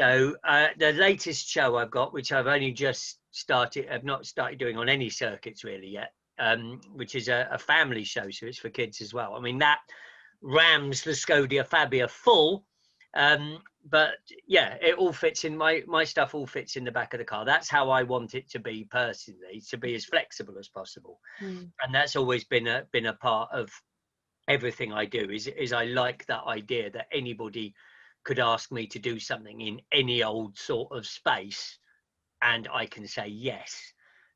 So the latest show I've got, which I've only just started, I've not started doing on any circuits really yet, which is a family show, so it's for kids as well. I mean, that rams the Skoda Fabia full, but yeah, it all fits in. My stuff all fits in the back of the car. That's how I want it to be personally, to be as flexible as possible. And that's always been a part of everything I do, is I like that idea that anybody could ask me to do something in any old sort of space and I can say yes.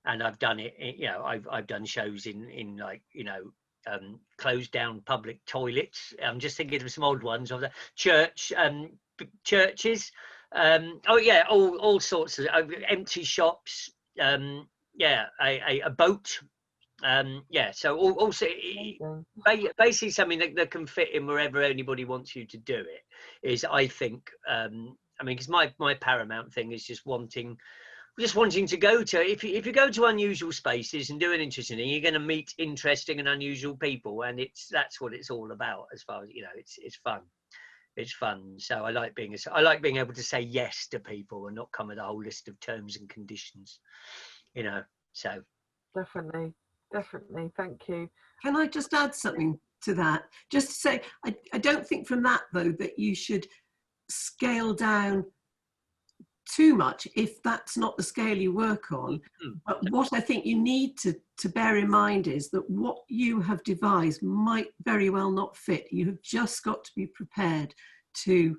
And I've done it, you know, I've done shows in like, you know, closed down public toilets. I'm just thinking of some old ones of the churches. Oh yeah, all sorts of empty shops. Yeah, a boat. Yeah, so also basically something that can fit in wherever anybody wants you to do it is, I think, I mean, because my paramount thing is just wanting to go to, if you go to unusual spaces and do an interesting thing, you're going to meet interesting and unusual people, and that's what it's all about. As far as, you know, it's fun. So I like being able to say yes to people and not come with a whole list of terms and conditions, you know. So Definitely, thank you. Can I just add something to that? Just to say, I don't think from that, though, that you should scale down too much if that's not the scale you work on. But what I think you need to bear in mind is that what you have devised might very well not fit. You have just got to be prepared to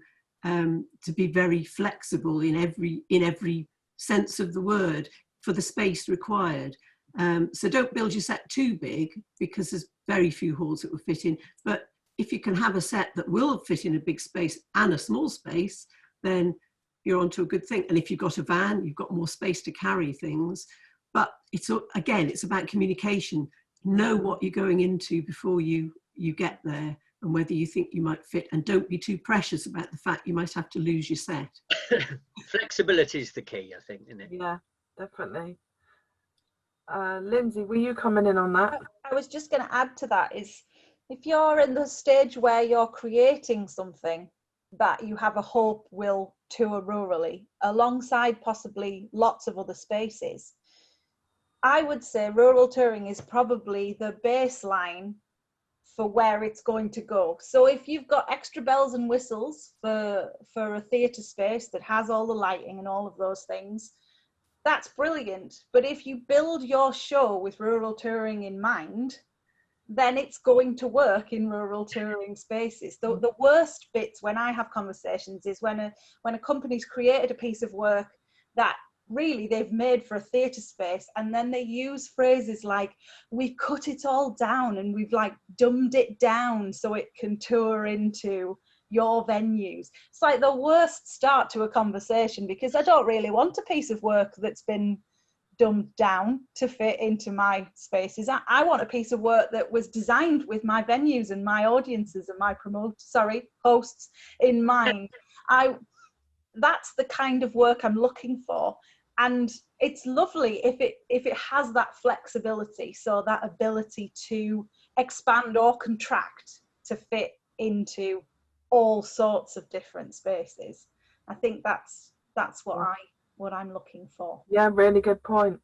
be very flexible in every sense of the word for the space required. So don't build your set too big, because there's very few halls that will fit in. But if you can have a set that will fit in a big space and a small space, then you're onto a good thing. And if you've got a van, you've got more space to carry things. But it's about communication. Know what you're going into before you get there, and whether you think you might fit, and don't be too precious about the fact you might have to lose your set. Flexibility is the key, I think, isn't it? Yeah, definitely. Lindsay, were you coming in on that? I was just going to add to that, is if you're in the stage where you're creating something that you have a hope will tour rurally, alongside possibly lots of other spaces, I would say rural touring is probably the baseline for where it's going to go. So if you've got extra bells and whistles for a theatre space that has all the lighting and all of those things, that's brilliant. But if you build your show with rural touring in mind, then it's going to work in rural touring spaces. The worst bits when I have conversations is when a company's created a piece of work that really they've made for a theatre space, and then they use phrases like, we've cut it all down and we've like dumbed it down so it can tour into your venues. It's like the worst start to a conversation, because I don't really want a piece of work that's been dumbed down to fit into my spaces. I want a piece of work that was designed with my venues and my audiences and my hosts in mind. That's the kind of work I'm looking for. And it's lovely if it has that flexibility, so that ability to expand or contract to fit into all sorts of different spaces. I think that's what I'm looking for. Yeah, really good point.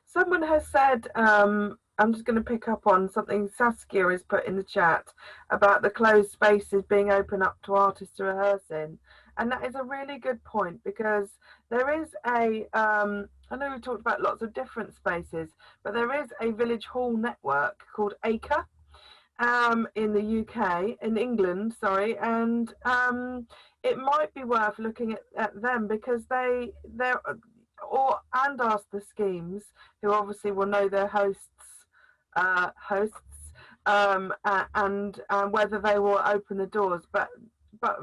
Someone has said, I'm just going to pick up on something Saskia has put in the chat about the closed spaces being open up to artists to rehearse in. And that is a really good point, because there is I know we talked about lots of different spaces, but there is a village hall network called Acre. in the UK, in England, sorry, and it might be worth looking at them, because they're and ask the schemes, who obviously will know their hosts, and whether they will open the doors. But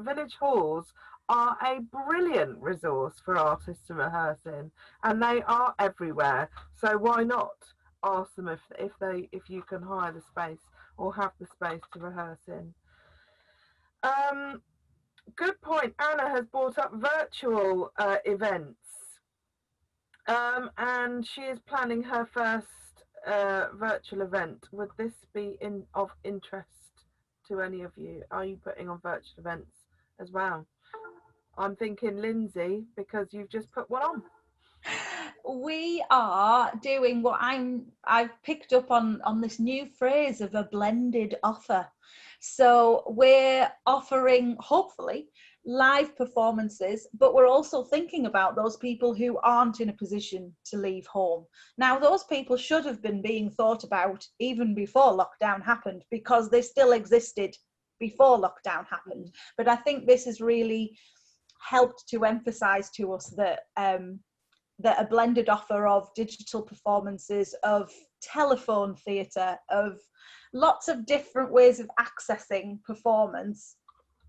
village halls are a brilliant resource for artists to rehearse in, and they are everywhere. So why not ask them if you can hire the space or have the space to rehearse in. Good point. Anna has brought up virtual events, and she is planning her first virtual event. Would this be of interest to any of you? Are you putting on virtual events as well? I'm thinking Lindsay, because you've just put one on. We are doing what I've picked up on this new phrase of a blended offer. So we're offering, hopefully, live performances, but we're also thinking about those people who aren't in a position to leave home. Now, those people should have been being thought about even before lockdown happened, because they still existed before lockdown happened. But I think this has really helped to emphasize to us that that a blended offer of digital performances, of telephone theatre, of lots of different ways of accessing performance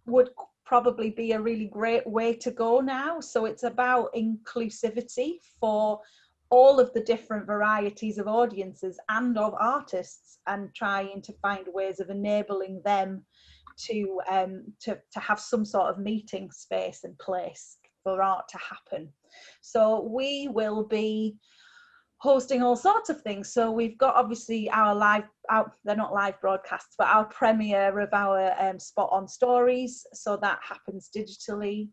would probably be a really great way to go now. So it's about inclusivity for all of the different varieties of audiences and of artists, and trying to find ways of enabling them to have some sort of meeting space and place for art to happen. So we will be hosting all sorts of things. So we've got obviously they're not live broadcasts, but our premiere of our Spot On stories. So that happens digitally.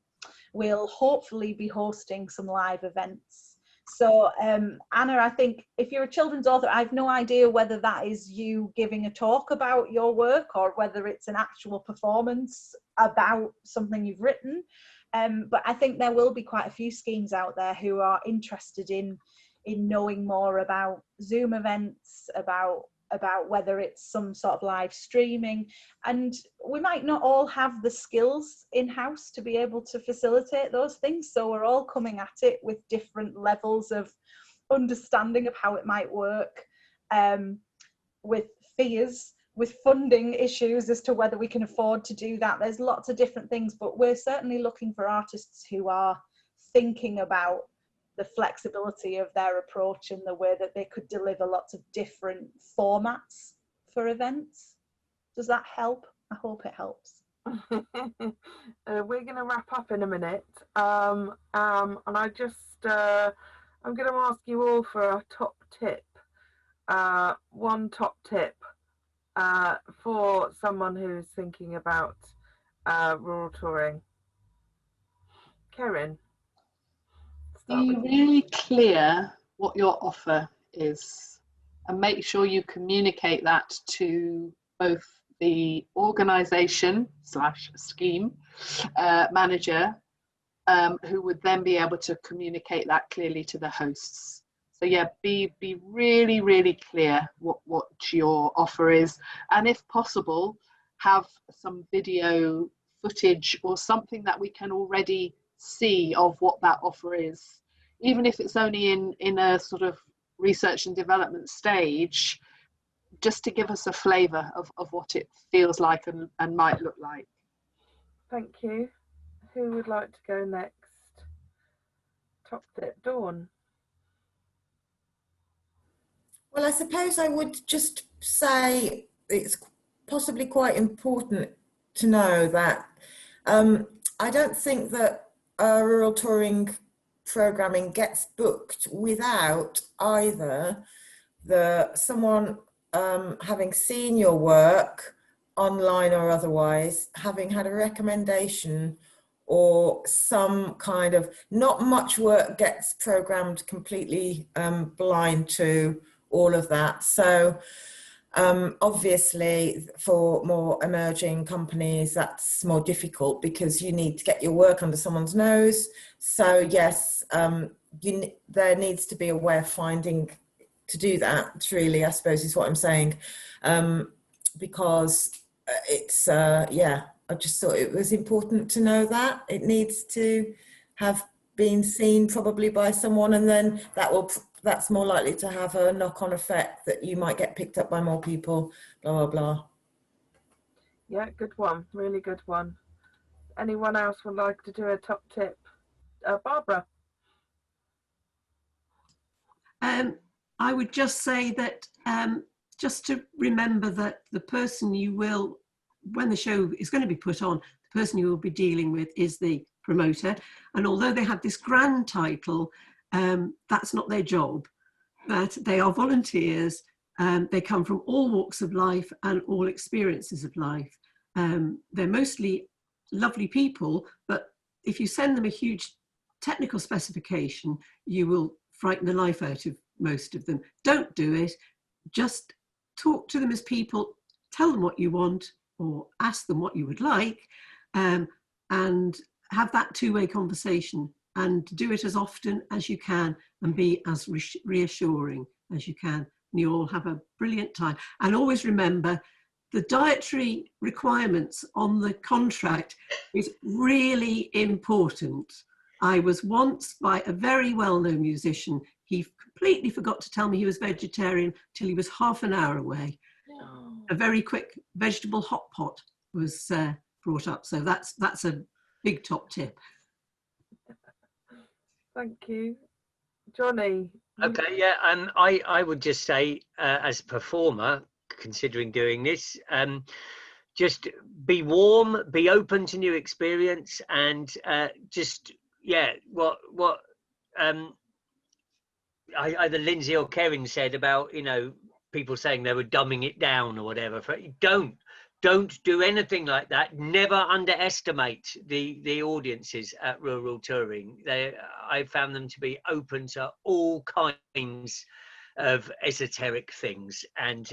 We'll hopefully be hosting some live events. So Anna, I think if you're a children's author, I've no idea whether that is you giving a talk about your work or whether it's an actual performance about something you've written. But I think there will be quite a few schemes out there who are interested in knowing more about Zoom events, about whether it's some sort of live streaming. And we might not all have the skills in-house to be able to facilitate those things. So we're all coming at it with different levels of understanding of how it might work, with fears, with funding issues as to whether we can afford to do that. There's lots of different things, but we're certainly looking for artists who are thinking about the flexibility of their approach and the way that they could deliver lots of different formats for events. Does that help? I hope it helps. We're going to wrap up in a minute, and I'm going to ask you all for a top tip, one top tip for someone who's thinking about rural touring. Karen. Be really clear what your offer is, and make sure you communicate that to both the organisation / scheme manager, who would then be able to communicate that clearly to the hosts. So yeah, be really, really clear what your offer is, and if possible, have some video footage or something that we can already see of what that offer is, even if it's only in a sort of research and development stage, just to give us a flavour of what it feels like and might look like. Thank you. Who would like to go next? Top tip, Dawn. Well, I suppose I would just say it's possibly quite important to know that I don't think that rural touring programming gets booked without either someone having seen your work online or otherwise, having had a recommendation, or some kind of, not much work gets programmed completely blind to all of that. So obviously for more emerging companies, that's more difficult because you need to get your work under someone's nose. So yes, there needs to be a way of finding to do that, really, I suppose is what I'm saying. because it's, yeah, I just thought it was important to know that. It needs to have been seen probably by someone, and then that's more likely to have a knock-on effect that you might get picked up by more people, blah, blah, blah. Yeah, good one. Really good one. Anyone else would like to do a top tip? Barbara? I would just say that just to remember that the person you will, when the show is going to be put on, the person you will be dealing with is the promoter. And although they have this grand title, that's not their job. But they are volunteers. They come from all walks of life and all experiences of life. They're mostly lovely people, but if you send them a huge technical specification, you will frighten the life out of most of them. Don't do it. Just talk to them as people, tell them what you want or ask them what you would like, and have that two-way conversation, and do it as often as you can and be as reassuring as you can. And you all have a brilliant time. And always remember, the dietary requirements on the contract is really important. I was once by a very well-known musician. He completely forgot to tell me he was vegetarian till he was half an hour away. Oh. A very quick vegetable hot pot was brought up. So that's a big top tip. Thank you. Johnny? Okay, yeah, I would just say, as a performer, considering doing this, just be warm, be open to new experience, and just, yeah, what either Lindsay or Karen said about, you know, people saying they were dumbing it down or whatever. Don't do anything like that. Never underestimate the audiences at rural touring. I found them to be open to all kinds of esoteric things, and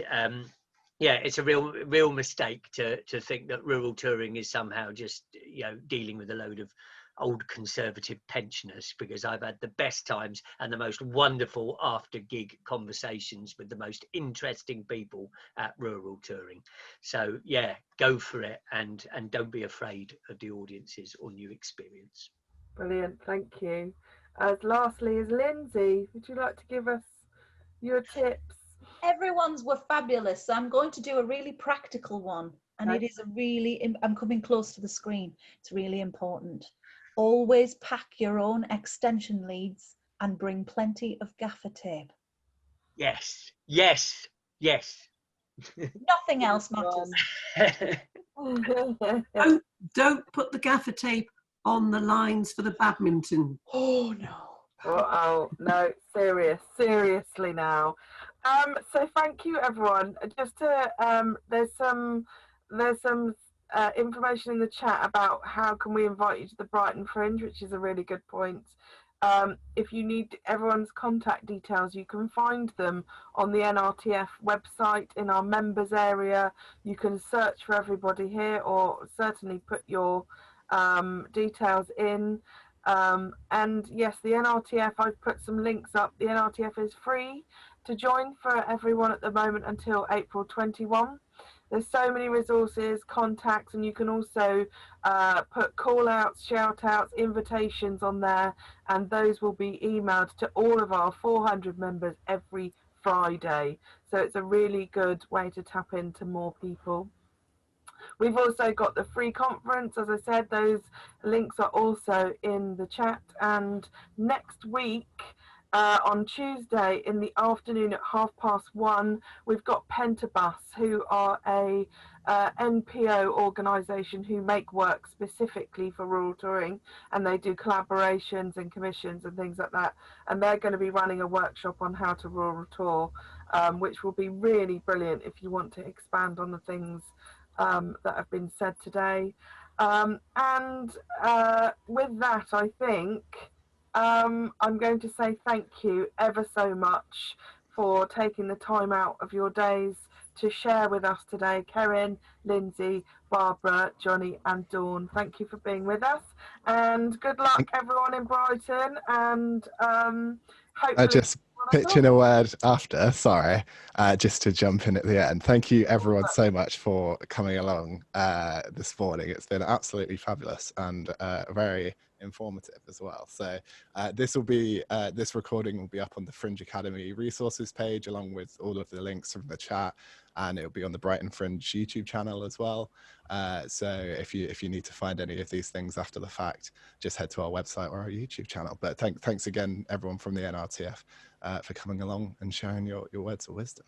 yeah, it's a real mistake to think that rural touring is somehow just, you know, dealing with a load of old conservative pensioners, because I've had the best times and the most wonderful after gig conversations with the most interesting people at rural touring. So yeah, go for it, and don't be afraid of the audiences or new experience. Brilliant, thank you. Lastly is Lindsay. Would you like to give us your tips? Everyone's were fabulous, so I'm going to do a really practical one, and it is a really, I'm coming close to the screen, it's really important. Always pack your own extension leads and bring plenty of gaffer tape. Yes, yes, yes. Nothing else matters. Don't put the gaffer tape on the lines for the badminton. Oh no. Oh no, seriously now. So thank you everyone. Just to there's some information in the chat about how can we invite you to the Brighton Fringe, which is a really good point. If you need everyone's contact details, you can find them on the NRTF website in our members area. You can search for everybody here, or certainly put your details in. And yes, the NRTF, I've put some links up. The NRTF is free to join for everyone at the moment until April 21. There's so many resources, contacts, and you can also put call outs, shout outs, invitations on there, and those will be emailed to all of our 400 members every Friday. So it's a really good way to tap into more people. We've also got the free conference. As I said, those links are also in the chat. And next week, on Tuesday in the afternoon at 1:30, we've got Pentabus, who are a NPO organisation who make work specifically for rural touring, and they do collaborations and commissions and things like that. And they're going to be running a workshop on how to rural tour, which will be really brilliant if you want to expand on the things that have been said today. And with that, I think I'm going to say thank you ever so much for taking the time out of your days to share with us today. Karen, Lindsay, Barbara, Johnny and Dawn, thank you for being with us, and good luck everyone in Brighton, and hopefully pitch in a word after, sorry, just to jump in at the end. Thank you everyone so much for coming along this morning. It's been absolutely fabulous and very informative as well. So this recording will be up on the Fringe Academy resources page along with all of the links from the chat, and it'll be on the Brighton Fringe YouTube channel as well. So if you need to find any of these things after the fact, just head to our website or our YouTube channel. But thanks again everyone from the NRTF for coming along and sharing your words of wisdom.